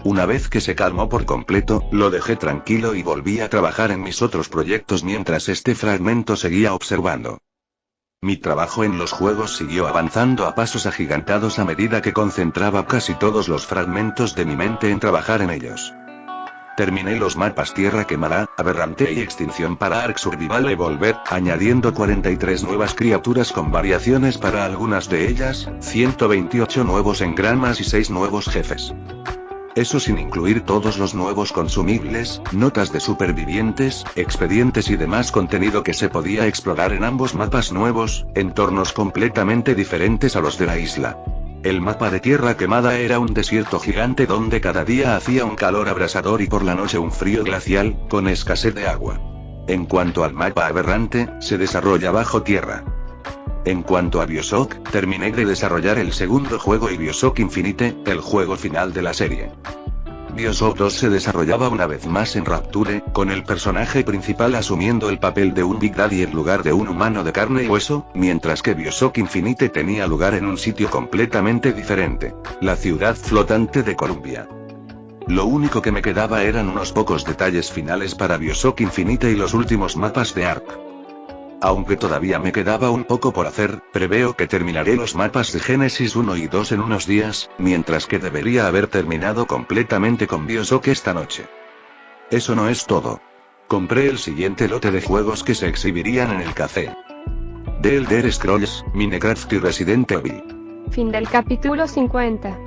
Una vez que se calmó por completo, lo dejé tranquilo y volví a trabajar en mis otros proyectos mientras este fragmento seguía observando. Mi trabajo en los juegos siguió avanzando a pasos agigantados a medida que concentraba casi todos los fragmentos de mi mente en trabajar en ellos. Terminé los mapas Tierra Quemará, Aberrante y Extinción para Ark Survival Evolver, añadiendo 43 nuevas criaturas con variaciones para algunas de ellas, 128 nuevos engramas y 6 nuevos jefes. Eso sin incluir todos los nuevos consumibles, notas de supervivientes, expedientes y demás contenido que se podía explorar en ambos mapas nuevos, entornos completamente diferentes a los de la isla. El mapa de Tierra Quemada era un desierto gigante donde cada día hacía un calor abrasador y por la noche un frío glacial, con escasez de agua. En cuanto al mapa Aberrante, se desarrolla bajo tierra. En cuanto a Bioshock, terminé de desarrollar el segundo juego y Bioshock Infinite, el juego final de la serie. Bioshock 2 se desarrollaba una vez más en Rapture, con el personaje principal asumiendo el papel de un Big Daddy en lugar de un humano de carne y hueso, mientras que Bioshock Infinite tenía lugar en un sitio completamente diferente, la ciudad flotante de Columbia. Lo único que me quedaba eran unos pocos detalles finales para Bioshock Infinite y los últimos mapas de Ark. Aunque todavía me quedaba un poco por hacer, preveo que terminaré los mapas de Genesis 1 y 2 en unos días, mientras que debería haber terminado completamente con Bioshock esta noche. Eso no es todo. Compré el siguiente lote de juegos que se exhibirían en el café. The Elder Scrolls, Minecraft y Resident Evil. Fin del capítulo 50.